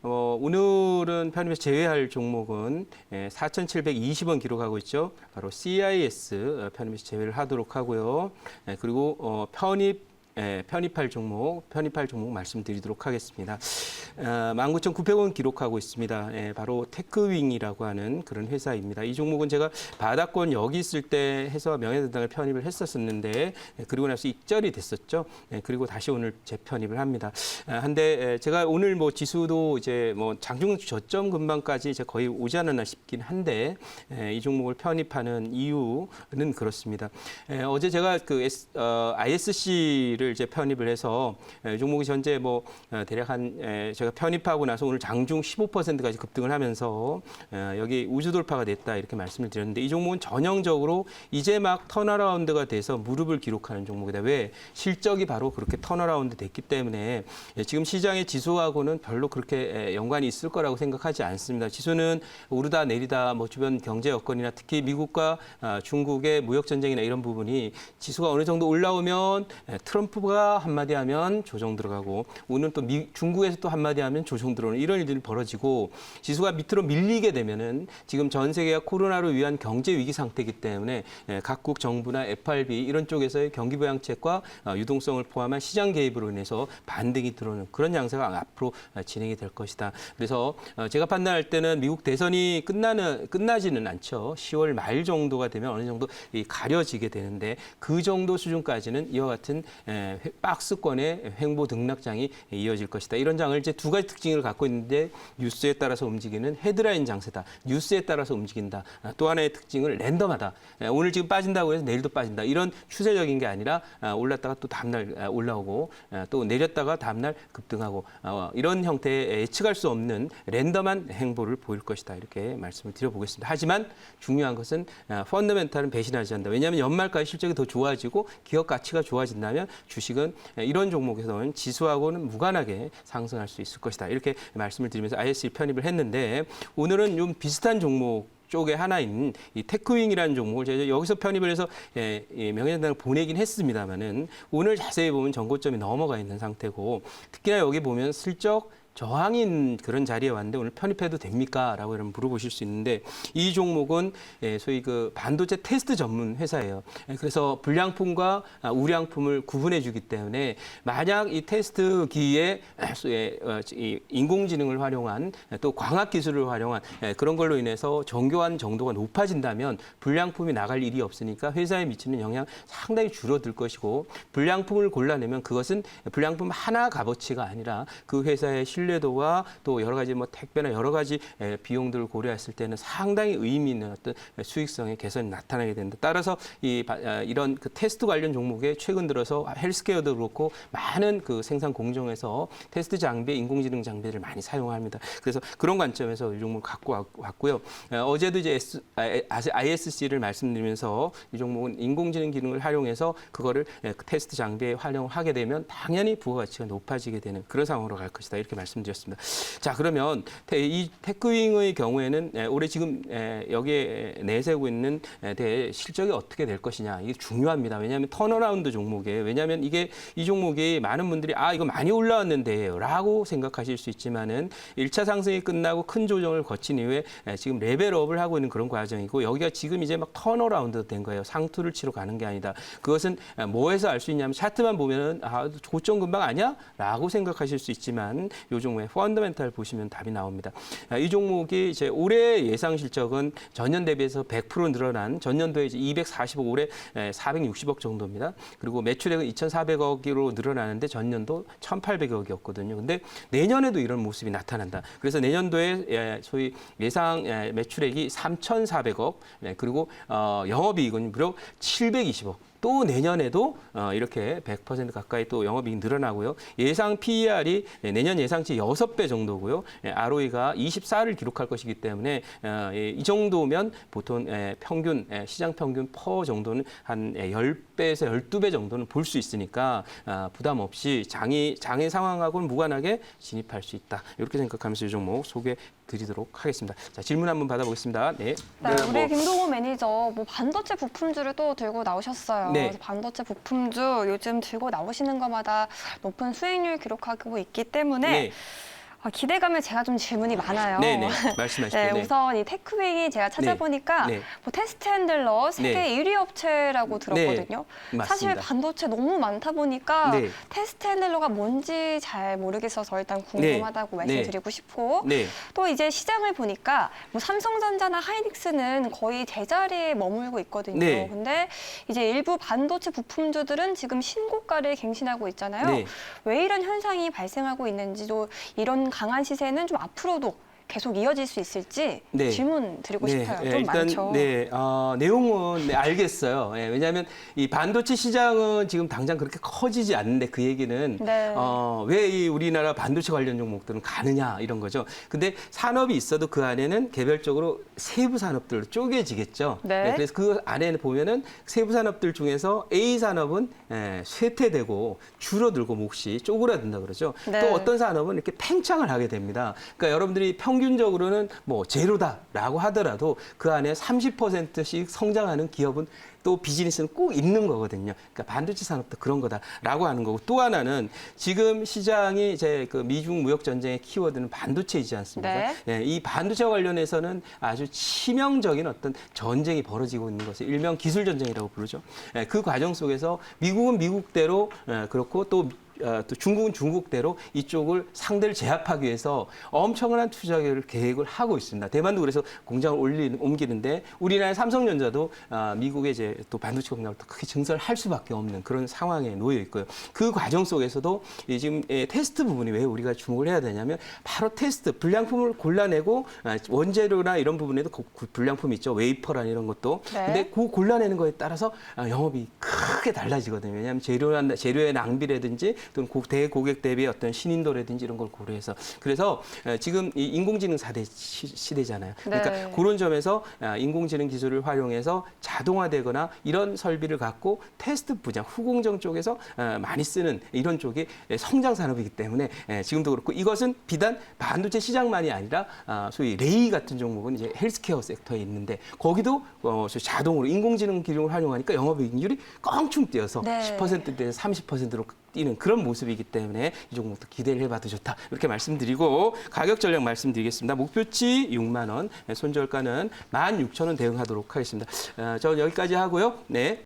오늘은 편입에서 제외할 종목은 4,720원 기록하고 있죠. 바로 CIS 편입에서 제외를 하도록 하고요. 그리고 편입할 종목 말씀드리도록 하겠습니다. 19,900원 기록하고 있습니다. 바로 테크윙이라고 하는 그런 회사입니다. 이 종목은 제가 바닥권 여기 있을 때 해서 명예대당을 편입을 했었는데 그리고 나서 익절이 됐었죠. 그리고 다시 오늘 재편입을 합니다. 한데 제가 오늘 뭐 지수도 이제 뭐 장중 저점 근방까지 이제 거의 오지 않았나 싶긴 한데 이 종목을 편입하는 이유는 그렇습니다. 어제 제가 그 ISC를 이제 편입을 해서 종목이 현재 뭐 대략 제가 편입하고 나서 오늘 장중 15%까지 급등을 하면서 여기 우주 돌파가 됐다 이렇게 말씀을 드렸는데 이 종목은 전형적으로 이제 막 턴어라운드가 돼서 무릎을 기록하는 종목이다. 왜? 실적이 바로 그렇게 턴어라운드 됐기 때문에 지금 시장의 지수하고는 별로 그렇게 연관이 있을 거라고 생각하지 않습니다. 지수는 오르다 내리다 뭐 주변 경제 여건이나 특히 미국과 중국의 무역 전쟁이나 이런 부분이 지수가 어느 정도 올라오면 트럼프가 한마디 하면 조정 들어가고 오늘 또 중국에서 또 한마디 하면 조정 들어오는 이런 일들이 벌어지고 지수가 밑으로 밀리게 되면은 지금 전 세계가 코로나로 위한 경제 위기 상태이기 때문에 각국 정부나 FRB 이런 쪽에서의 경기 부양책과 유동성을 포함한 시장 개입으로 인해서 반등이 들어오는 그런 양상가 앞으로 진행이 될 것이다. 그래서 제가 판단할 때는 미국 대선이 끝나지는 않죠. 10월 말 정도가 되면 어느 정도 가려지게 되는데 그 정도 수준까지는 이와 같은 박스권의 횡보 등락장이 이어질 것이다. 이런 장을 이제 두 가지 특징을 갖고 있는데 뉴스에 따라서 움직이는 헤드라인 장세다. 뉴스에 따라서 움직인다. 또 하나의 특징은 랜덤하다. 오늘 지금 빠진다고 해서 내일도 빠진다. 이런 추세적인 게 아니라 올랐다가 또 다음날 올라오고 또 내렸다가 다음날 급등하고 이런 형태의 예측할 수 없는 랜덤한 행보를 보일 것이다. 이렇게 말씀을 드려보겠습니다. 하지만 중요한 것은 펀더멘탈은 배신하지 않는다. 왜냐하면 연말까지 실적이 더 좋아지고 기업 가치가 좋아진다면 주식은 이런 종목에서는 지수하고는 무관하게 상승할 수 있을 것이다. 이렇게 말씀을 드리면서 ISC 편입을 했는데 오늘은 좀 비슷한 종목 쪽에 하나인 이 테크윙이라는 종목을 제가 여기서 편입을 해서 명예전당을 보내긴 했습니다만은 오늘 자세히 보면 전고점이 넘어가 있는 상태고 특히나 여기 보면 슬쩍 저항인 그런 자리에 왔는데 오늘 편입해도 됩니까? 라고 여러분 물어보실 수 있는데 이 종목은 소위 그 반도체 테스트 전문 회사예요. 그래서 불량품과 우량품을 구분해 주기 때문에 만약 이 테스트기에 인공지능을 활용한 또 광학 기술을 활용한 그런 걸로 인해서 정교한 정도가 높아진다면 불량품이 나갈 일이 없으니까 회사에 미치는 영향 상당히 줄어들 것이고 불량품을 골라내면 그것은 불량품 하나 값어치가 아니라 그 회사의 신뢰도와 또 여러 가지 뭐 택배나 여러 가지 비용들을 고려했을 때는 상당히 의미 있는 어떤 수익성의 개선이 나타나게 된다. 따라서 이런 그 테스트 관련 종목에 최근 들어서 헬스케어도 그렇고 많은 그 생산 공정에서 테스트 장비, 인공지능 장비를 많이 사용합니다. 그래서 그런 관점에서 이 종목을 갖고 왔고요. 어제도 이제 ISC를 말씀드리면서 이 종목은 인공지능 기능을 활용해서 그거를 테스트 장비에 활용하게 되면 당연히 부가가치가 높아지게 되는 그런 상황으로 갈 것이다. 이렇게 말씀드렸습니다. 자, 그러면 이 테크윙의 경우에는 올해 지금 여기에 내세우고 있는 실적이 어떻게 될 것이냐 이게 중요합니다. 왜냐하면 턴어라운드 종목이에요. 왜냐하면 이 종목이 많은 분들이 이거 많이 올라왔는데라고 생각하실 수 있지만은 1차 상승이 끝나고 큰 조정을 거친 이후에 지금 레벨업을 하고 있는 그런 과정이고 여기가 지금 이제 막 턴어라운드 된 거예요. 상투를 치러 가는 게 아니다. 그것은 뭐에서 알 수 있냐면 차트만 보면은 고점 근방 아니야?라고 생각하실 수 있지만 요 종목의 펀더멘탈 보시면 답이 나옵니다. 이 종목이 이제 올해 예상 실적은 전년 대비해서 100% 늘어난 전년도에 이제 240억 올해 460억 정도입니다. 그리고 매출액은 2,400억으로 늘어나는데 전년도 1,800억이었거든요. 근데 내년에도 이런 모습이 나타난다. 그래서 내년도에 소위 예상 매출액이 3,400억 그리고 영업이익은 무려 720억. 또 내년에도 이렇게 100% 가까이 또 영업이익이 늘어나고요. 예상 PER이 내년 예상치 6배 정도고요. ROE가 24를 기록할 것이기 때문에 이 정도면 보통 평균 시장 평균 퍼 정도는 한 10배에서 12배 정도는 볼 수 있으니까 부담 없이 장의 상황하고는 무관하게 진입할 수 있다. 이렇게 생각하면서 이 종목 소개 드리도록 하겠습니다. 자, 질문 한번 받아보겠습니다. 네. 우리 김동호 매니저 반도체 부품주를 또 들고 나오셨어요. 네. 그래서 반도체 부품주 요즘 들고 나오시는 것마다 높은 수익률 기록하고 있기 때문에 네. 기대감에 제가 좀 질문이 많아요. 네네. 말씀하십시오. 네, 네. 우선 이 테크윙이 제가 찾아보니까 네. 뭐 테스트 핸들러 세계 네. 1위 업체라고 들었거든요. 맞습니다. 사실 반도체 너무 많다 보니까 네. 테스트 핸들러가 뭔지 잘 모르겠어서 일단 궁금하다고 네. 말씀드리고 싶고 네. 또 이제 시장을 보니까 뭐 삼성전자나 하이닉스는 거의 제자리에 머물고 있거든요. 네. 근데 이제 일부 반도체 부품주들은 지금 신고가를 갱신하고 있잖아요. 네. 왜 이런 현상이 발생하고 있는지도 이런 강한 시세는 좀 앞으로도 계속 이어질 수 있을지 네. 질문 드리고 싶어요. 좀 일단 많죠. 내용은 알겠어요. 왜냐하면 이 반도체 시장은 지금 당장 그렇게 커지지 않는데 그 얘기는 네. 왜 이 우리나라 반도체 관련 종목들은 가느냐 이런 거죠. 근데 산업이 있어도 그 안에는 개별적으로 세부 산업들로 쪼개지겠죠. 네. 그래서 그 안에는 보면은 세부 산업들 중에서 A 산업은 쇠퇴되고 줄어들고 몫이 쪼그라든다 그러죠. 네. 또 어떤 산업은 이렇게 팽창을 하게 됩니다. 그러니까 여러분들이 평균적으로는 뭐 제로다라고 하더라도 그 안에 30%씩 성장하는 기업은 또 비즈니스는 꼭 있는 거거든요. 그러니까 반도체 산업도 그런 거다라고 하는 거고 또 하나는 지금 시장이 이제 그 미중 무역 전쟁의 키워드는 반도체이지 않습니까? 네. 이 반도체 관련해서는 아주 치명적인 어떤 전쟁이 벌어지고 있는 것을 일명 기술 전쟁이라고 부르죠. 그 과정 속에서 미국은 미국대로 그렇고 또 중국은 중국대로 이쪽을 상대를 제압하기 위해서 엄청난 투자 계획을 하고 있습니다. 대만도 그래서 공장을 옮기는데 우리나라 삼성전자도 미국의 이제 또 반도체 공장을 더 크게 증설할 수밖에 없는 그런 상황에 놓여 있고요. 그 과정 속에서도 지금 테스트 부분이 왜 우리가 주목을 해야 되냐면 바로 테스트 불량품을 골라내고 원재료나 이런 부분에도 불량품이 있죠. 웨이퍼라는 이런 것도. 네. 근데 그 골라내는 거에 따라서 영업이 크게 달라지거든요. 왜냐하면 재료의 낭비라든지 또는 대고객 대비의 어떤 신인도라든지 이런 걸 고려해서 그래서 지금 이 인공지능 4대 시대잖아요. 그러니까 네. 그런 점에서 인공지능 기술을 활용해서 자동화되거나 이런 설비를 갖고 테스트 분야, 후공정 쪽에서 많이 쓰는 이런 쪽이 성장 산업이기 때문에 지금도 그렇고 이것은 비단 반도체 시장만이 아니라 소위 레이 같은 종목은 이제 헬스케어 섹터에 있는데 거기도 자동으로 인공지능 기술을 활용하니까 영업이익률이 껑충 뛰어서 네. 10%대에서 30%로 뛰는 그런 모습이기 때문에 이 종목도 기대를 해봐도 좋다. 이렇게 말씀드리고 가격 전략 말씀드리겠습니다. 목표치 6만 원, 손절가는 16,000원 대응하도록 하겠습니다. 저는 여기까지 하고요. 네.